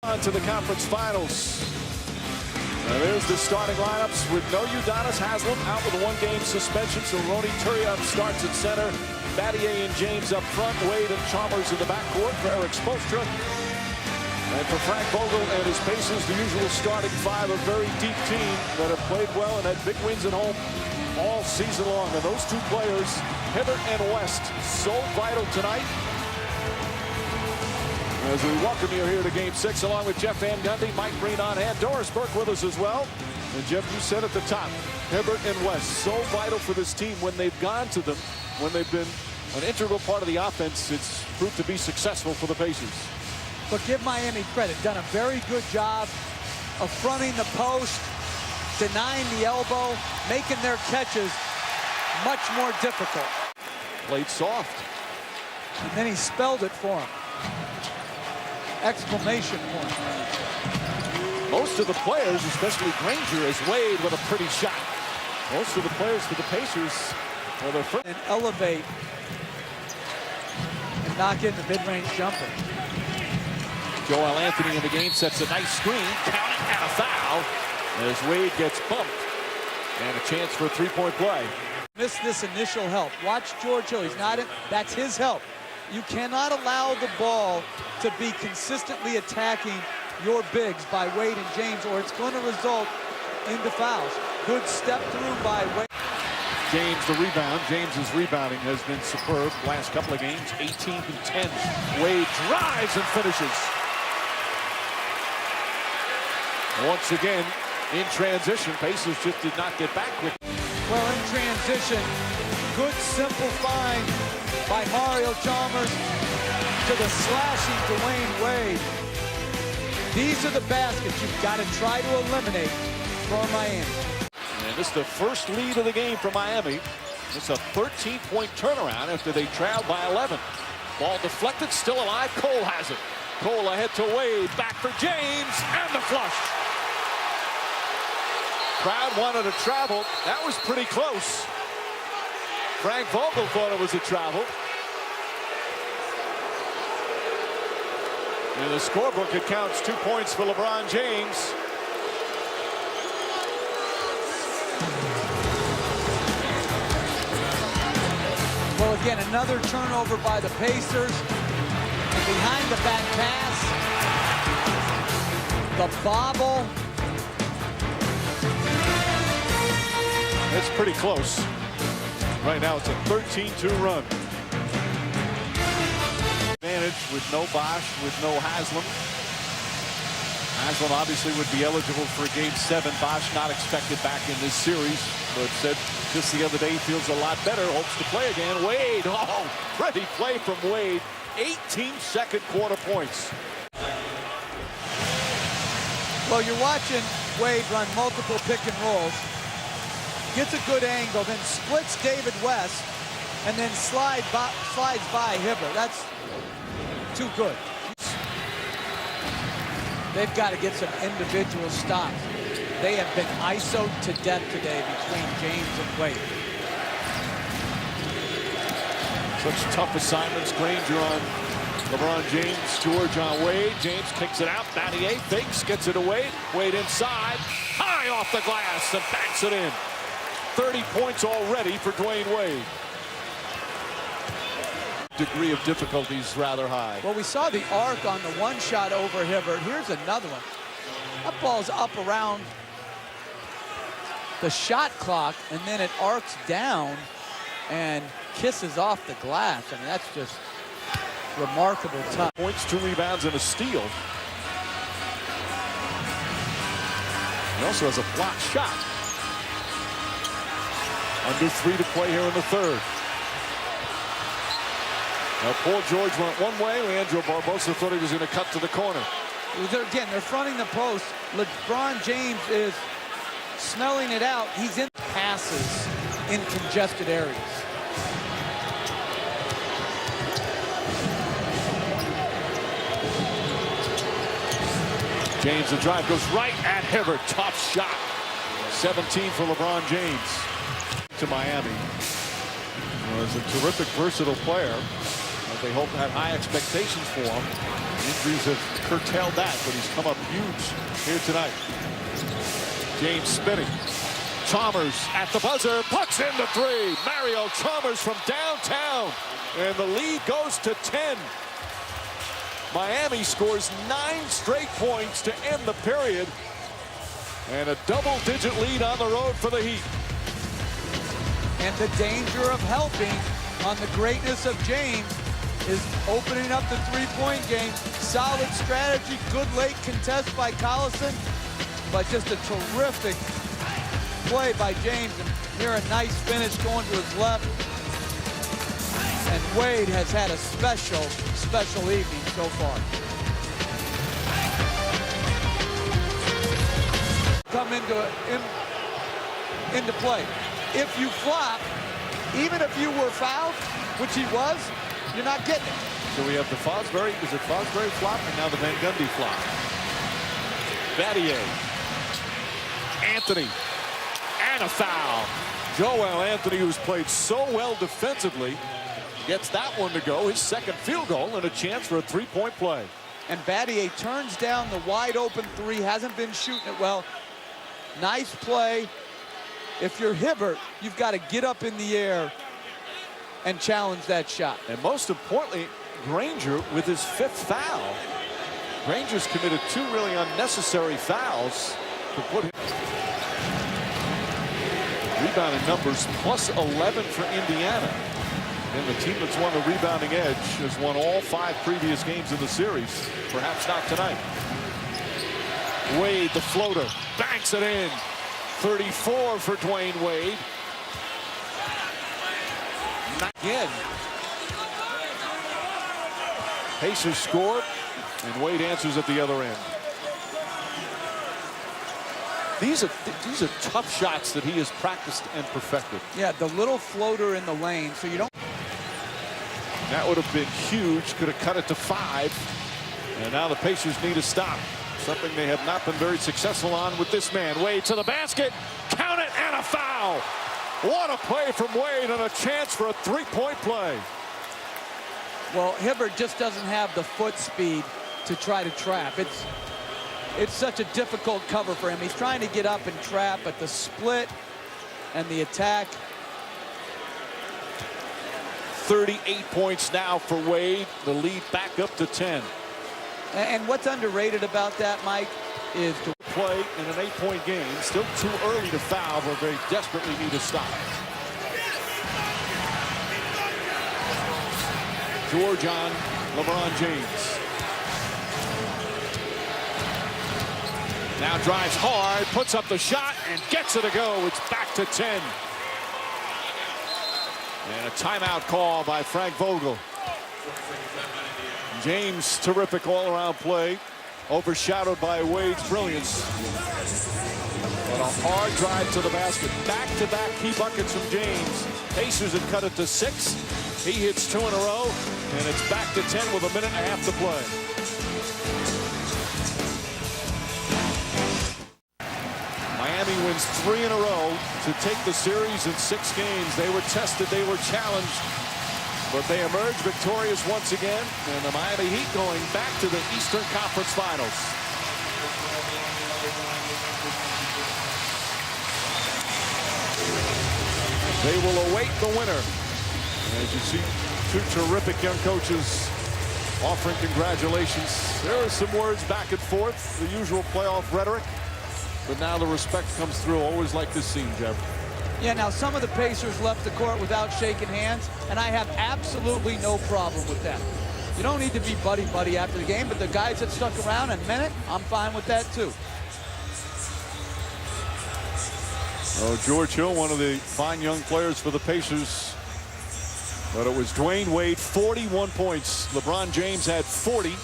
On to the conference finals. Now there's the starting lineups with no Udonis Haslem out with a one-game suspension. So Ronny Turiaf starts at center. Battier and James up front. Wade and Chalmers in the backcourt for Eric Spoelstra. And for Frank Vogel and his Pacers, the usual starting five, a very deep team that have played well and had big wins at home all season long. And those two players, Hibbert and West, so vital tonight. As we welcome you here to Game 6, along with Jeff Van Gundy, Mike Breen on hand, Doris Burke with us as well. And Jeff, you said at the top, Hibbert and West, so vital for this team when they've gone to them, when they've been an integral part of the offense. It's proved to be successful for the Pacers. But give Miami credit, done a very good job of fronting the post, denying the elbow, making their catches much more difficult. Played soft. And then he spelled it for him. Exclamation point. Most of the players, especially Granger, as Wade with a pretty shot. Most of the players for the Pacers, well, they're first. And elevate and knock in the mid-range jumper. Joel Anthony in the game sets a nice screen, counting and a foul as Wade gets bumped. And a chance for a three-point play. Missed this initial help. Watch George Hill. He's not in. That's his help. You cannot allow the ball to be consistently attacking your bigs by Wade and James, or it's going to result into fouls. Good step through by Wade. James the rebound. James's rebounding has been superb. Last couple of games, 18 and 10. Wade drives and finishes. Once again, in transition, Pacers just did not get back quick. Well, in transition, good simple find by Mario Chalmers to the slashing Dwayne Wade. These are the baskets you've got to try to eliminate for Miami. And this is the first lead of the game for Miami. It's a 13-point turnaround after they trailed by 11. Ball deflected, still alive. Cole has it. Cole ahead to Wade, back for James, and the flush. Crowd wanted to travel. That was pretty close. Frank Vogel thought it was a travel. In the scorebook, it counts 2 points for LeBron James. Well, again, another turnover by the Pacers. And behind the back pass, the bobble. It's pretty close. Right now, it's a 13-2 run. Advantage with no Bosch, with no Haslem. Haslem obviously would be eligible for Game 7. Bosch not expected back in this series, but said just the other day he feels a lot better, hopes to play again. Wade, oh, pretty play from Wade. 18 second quarter points. Well, you're watching Wade run multiple pick and rolls. Gets a good angle, then splits David West, and then slides by Hibbert. That's too good. They've got to get some individual stops. They have been ISO'd to death today between James and Wade. Such tough assignments. Granger on LeBron James, George on Wade. James kicks it out. Battier fakes, gets it away. Wade inside, high off the glass, and backs it in. 30 points already for Dwayne Wade. Degree of difficulty is rather high. Well, we saw the arc on the one shot over Hibbert. Here's another one. That ball's up around the shot clock, and then it arcs down and kisses off the glass. I mean, that's just remarkable touch. Points, 2 rebounds, and a steal. He also has a blocked shot. Under 3 to play here in the third. Now, Paul George went one way. Leandro Barbosa thought he was going to cut to the corner. Again, they're fronting the post. LeBron James is smelling it out. He's in passes in congested areas. James, the drive goes right at Hibbert. Tough shot. 17 for LeBron James. To Miami. He's a terrific, versatile player. They hope to have high expectations for him. Injuries have curtailed that, but he's come up huge here tonight. James spinning. Chalmers at the buzzer, puts in the three. Mario Chalmers from downtown, and the lead goes to 10. Miami scores 9 straight points to end the period, and a double-digit lead on the road for the Heat. And the danger of helping on the greatness of James is opening up the three-point game. Solid strategy, good late contest by Collison, but just a terrific play by James. And here a nice finish going to his left. And Wade has had a special evening so far. Come into play. If you flop, even if you were fouled, which he was, you're not getting it. So we have the Fosbury, is it Fosbury flop, and now the Van Gundy flop. Battier. Anthony. And a foul. Joel Anthony, who's played so well defensively, gets that one to go. His second field goal and a chance for a three-point play. And Battier turns down the wide open three, hasn't been shooting it well. Nice play. If you're Hibbert, you've got to get up in the air and challenge that shot. And most importantly, Granger with his 5th foul. Granger's committed 2 really unnecessary fouls to put him. Rebounding numbers plus 11 for Indiana. And the team that's won the rebounding edge has won all 5 previous games in the series. Perhaps not tonight. Wade, the floater, banks it in. 34 for Dwayne Wade. Not again. Pacers score, and Wade answers at the other end. These are tough shots that he has practiced and perfected. Yeah, the little floater in the lane, so you don't. That would have been huge. Could have cut it to 5. And now the Pacers need a stop. Something they have not been very successful on with this man. Wade to the basket. Count it, and a foul. What a play from Wade, and a chance for a three-point play. Well, Hibbert just doesn't have the foot speed to try to trap. It's such a difficult cover for him. He's trying to get up and trap, but the split and the attack. 38 points now for Wade. The lead back up to 10. And what's underrated about that, Mike, is to play in an 8-point game. Still too early to foul, but they desperately need a stop. George on LeBron James. Now drives hard, puts up the shot, and gets it to go. It's back to 10. And a timeout call by Frank Vogel. James, terrific all-around play, overshadowed by Wade's brilliance. But a hard drive to the basket. Back-to-back key buckets from James. Pacers have cut it to 6. He hits 2 in a row, and it's back to 10 with a minute and a half to play. Miami wins 3 in a row to take the series in 6 games. They were tested, they were challenged, but they emerged victorious once again, and the Miami Heat going back to the Eastern Conference Finals. They will await the winner. And as you see, 2 terrific young coaches offering congratulations. There are some words back and forth, the usual playoff rhetoric, but now the respect comes through. Always like this scene, Jeff. Yeah, now some of the Pacers left the court without shaking hands, and I have absolutely no problem with that. You don't need to be buddy-buddy after the game, but the guys that stuck around and meant it, I'm fine with that too. Oh, George Hill, one of the fine young players for the Pacers. But it was Dwayne Wade, 41 points. LeBron James had 40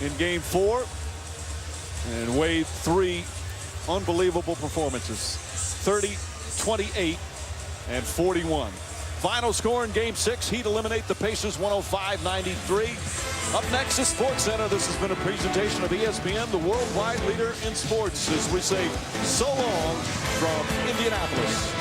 in Game 4. And Wade, 3 unbelievable performances. 30, 28, and 41. Final score in Game 6. Heat eliminate the Pacers 105-93. Up next, the Sports Center. This has been a presentation of ESPN, the worldwide leader in sports, as we say so long from Indianapolis.